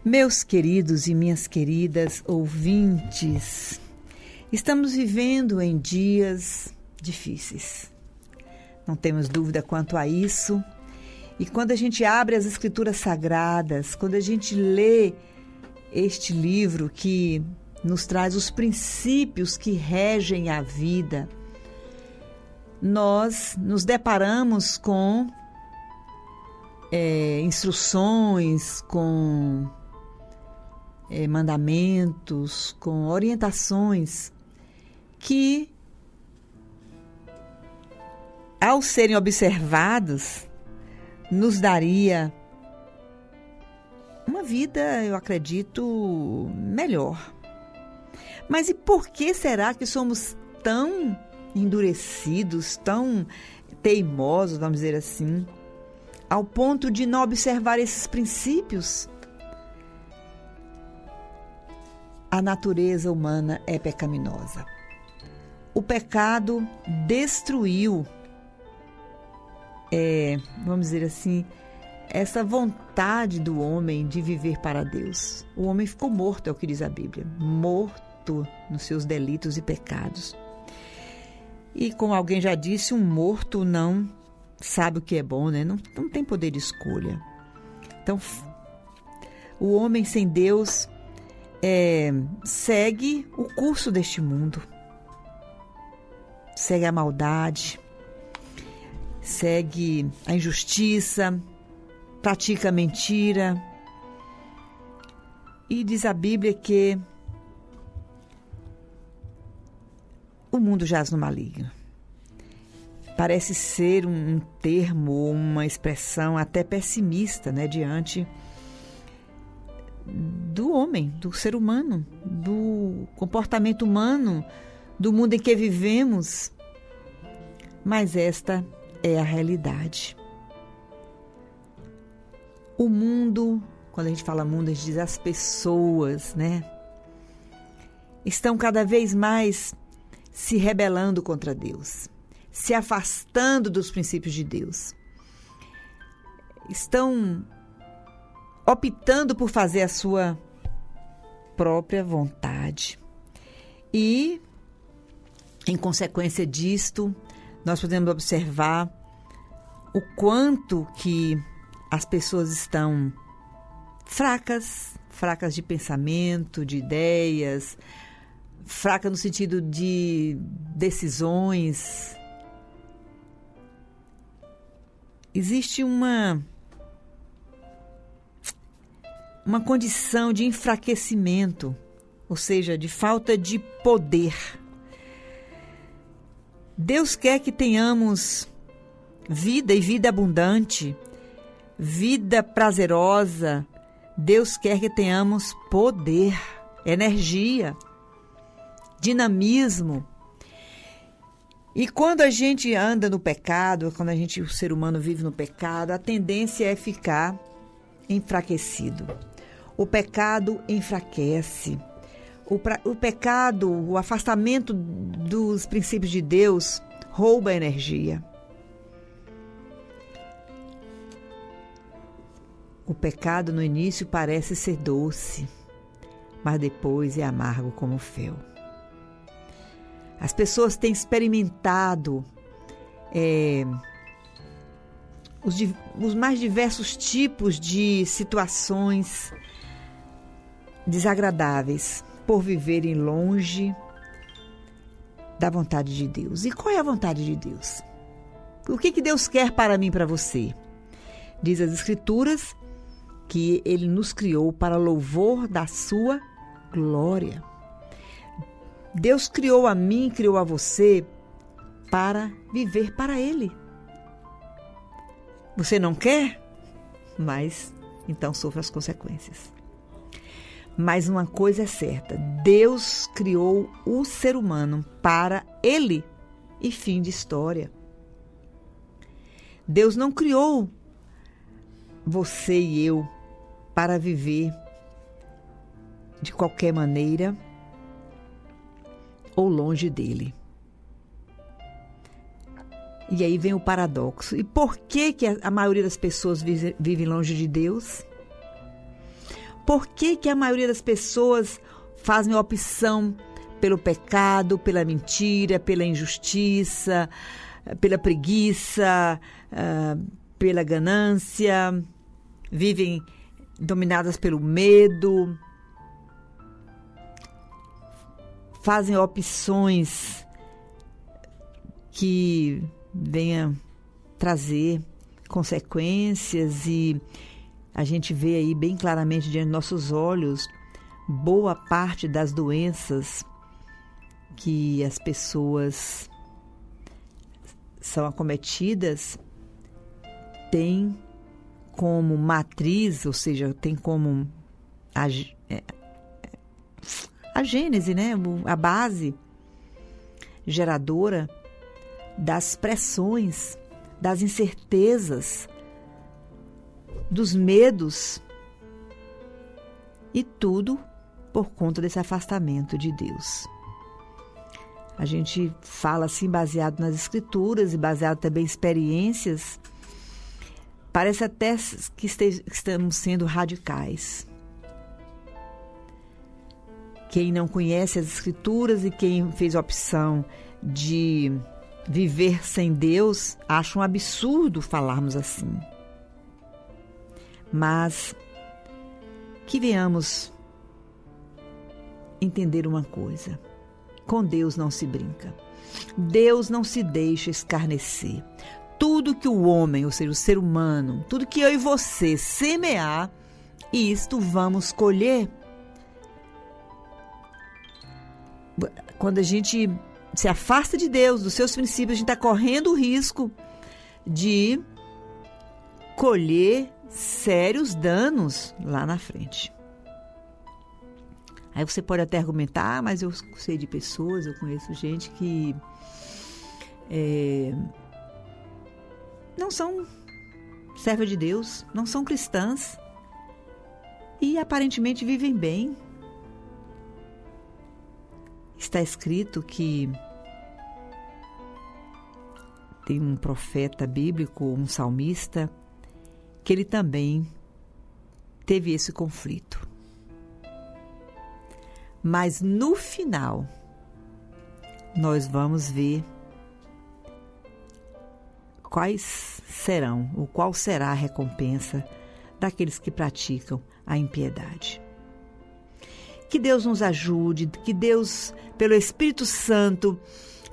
Meus queridos e minhas queridas ouvintes, estamos vivendo em dias difíceis. Não temos dúvida quanto a isso. E quando a gente abre as Escrituras Sagradas, quando a gente lê este livro que nos traz os princípios que regem a vida, nós nos deparamos com instruções, com mandamentos, com orientações que, ao serem observados, nos daria uma vida, eu acredito, melhor. Mas e por que será que somos tão endurecidos, tão teimosos, vamos dizer assim, ao ponto de não observar esses princípios? A natureza humana é pecaminosa. O pecado destruiu, vamos dizer assim, essa vontade do homem de viver para Deus. O homem ficou morto, é o que diz a Bíblia, morto nos seus delitos e pecados. E como alguém já disse, um morto não sabe o que é bom, né? Não tem poder de escolha. Então, o homem sem Deus segue o curso deste mundo, segue a maldade, segue a injustiça, pratica a mentira. E diz a Bíblia que o mundo jaz no maligno. Parece ser um termo, uma expressão até pessimista, né, diante do homem, do ser humano, do comportamento humano, do mundo em que vivemos. Mas esta é a realidade. O mundo, quando a gente fala mundo, a gente diz as pessoas, né? Estão cada vez mais se rebelando contra Deus, se afastando dos princípios de Deus. Estão optando por fazer a sua própria vontade. E, em consequência disto, nós podemos observar o quanto que as pessoas estão fracas de pensamento, de ideias, fracas no sentido de decisões. Existe uma condição de enfraquecimento, ou seja, de falta de poder. Deus quer que tenhamos vida e vida abundante, vida prazerosa. Deus quer que tenhamos poder, energia, dinamismo. E quando a gente anda no pecado, quando o ser humano vive no pecado, a tendência é ficar enfraquecido. O pecado enfraquece. O pecado, o afastamento dos princípios de Deus, rouba a energia. O pecado no início parece ser doce, mas depois é amargo como fel. As pessoas têm experimentado os mais diversos tipos de situações desagradáveis por viverem longe da vontade de Deus. E qual é a vontade de Deus? O que Deus quer para mim e para você? Diz as Escrituras que Ele nos criou para louvor da sua glória. Deus criou a mim, criou a você para viver para Ele. Você não quer? Mas então sofra as consequências. Mas uma coisa é certa, Deus criou o ser humano para Ele e fim de história. Deus não criou você e eu para viver de qualquer maneira ou longe dele. E aí vem o paradoxo. E por que a maioria das pessoas vive longe de Deus? Por que que a maioria das pessoas fazem opção pelo pecado, pela mentira, pela injustiça, pela preguiça, pela ganância, vivem dominadas pelo medo, fazem opções que venham trazer consequências, e a gente vê aí bem claramente diante dos nossos olhos boa parte das doenças que as pessoas são acometidas tem como matriz, ou seja, tem como a gênese, né? A base geradora das pressões, das incertezas, dos medos, e tudo por conta desse afastamento de Deus. A gente fala assim baseado nas Escrituras e baseado também em experiências. Parece até que estamos sendo radicais. Quem não conhece as Escrituras e quem fez a opção de viver sem Deus acha um absurdo falarmos assim. Mas que venhamos entender uma coisa: com Deus não se brinca. Deus não se deixa escarnecer. Tudo que o homem, ou seja, o ser humano, tudo que eu e você semear, isto vamos colher. Quando a gente se afasta de Deus, dos seus princípios, a gente está correndo o risco de colher sérios danos lá na frente. Aí você pode até argumentar, mas eu sei de pessoas, eu conheço gente que não são servas de Deus, não são cristãs e aparentemente vivem bem. Está escrito que tem um profeta bíblico, um salmista, que ele também teve esse conflito. Mas no final, nós vamos ver qual será a recompensa daqueles que praticam a impiedade. Que Deus nos ajude, que Deus, pelo Espírito Santo,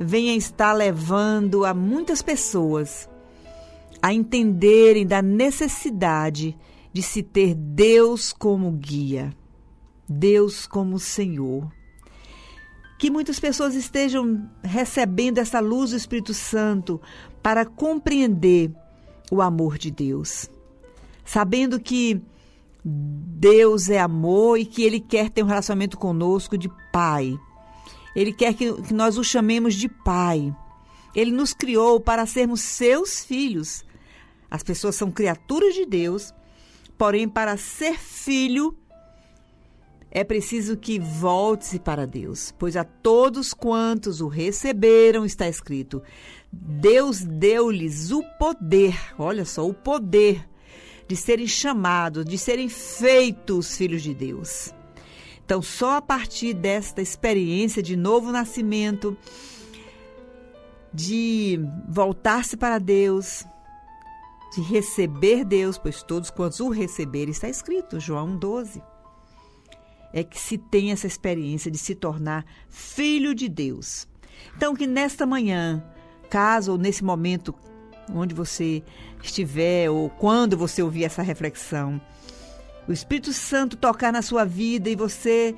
venha estar levando a muitas pessoas a entenderem da necessidade de se ter Deus como guia, Deus como Senhor. Que muitas pessoas estejam recebendo essa luz do Espírito Santo para compreender o amor de Deus, sabendo que Deus é amor e que Ele quer ter um relacionamento conosco de Pai. Ele quer que nós o chamemos de Pai. Ele nos criou para sermos seus filhos. As pessoas são criaturas de Deus, porém, para ser filho, é preciso que volte-se para Deus, pois a todos quantos o receberam, está escrito, Deus deu-lhes o poder, olha só, o poder de serem chamados, de serem feitos filhos de Deus. Então, só a partir desta experiência de novo nascimento, de voltar-se para Deus, de receber Deus, pois todos quantos o receberem, está escrito, João 12, é que se tem essa experiência de se tornar filho de Deus. Então, que nesta manhã, caso ou nesse momento onde você estiver ou quando você ouvir essa reflexão, o Espírito Santo tocar na sua vida e você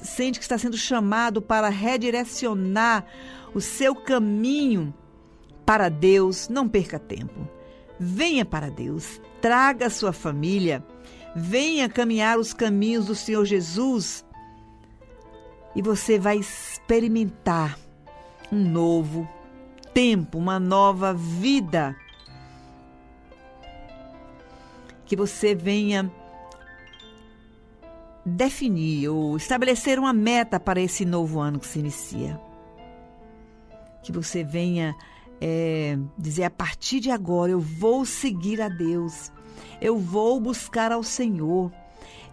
sente que está sendo chamado para redirecionar o seu caminho para Deus, não perca tempo. Venha para Deus, traga a sua família, venha caminhar os caminhos do Senhor Jesus e você vai experimentar um novo tempo, uma nova vida. Que você venha definir ou estabelecer uma meta para esse novo ano que se inicia. Que você venha dizer, a partir de agora eu vou seguir a Deus, eu vou buscar ao Senhor,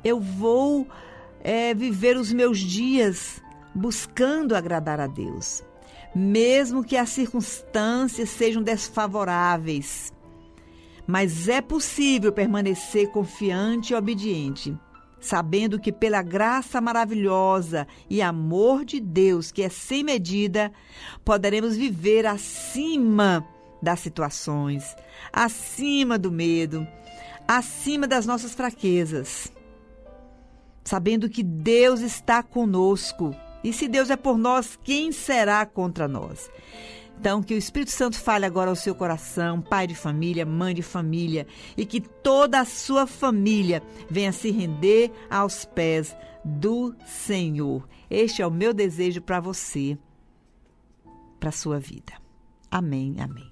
Eu vou viver os meus dias buscando agradar a Deus, mesmo que as circunstâncias sejam desfavoráveis. Mas é possível permanecer confiante e obediente, sabendo que pela graça maravilhosa e amor de Deus, que é sem medida, poderemos viver acima das situações, acima do medo, acima das nossas fraquezas, sabendo que Deus está conosco. E se Deus é por nós, quem será contra nós? Então, que o Espírito Santo fale agora ao seu coração, pai de família, mãe de família, e que toda a sua família venha se render aos pés do Senhor. Este é o meu desejo para você, para a sua vida. Amém, amém.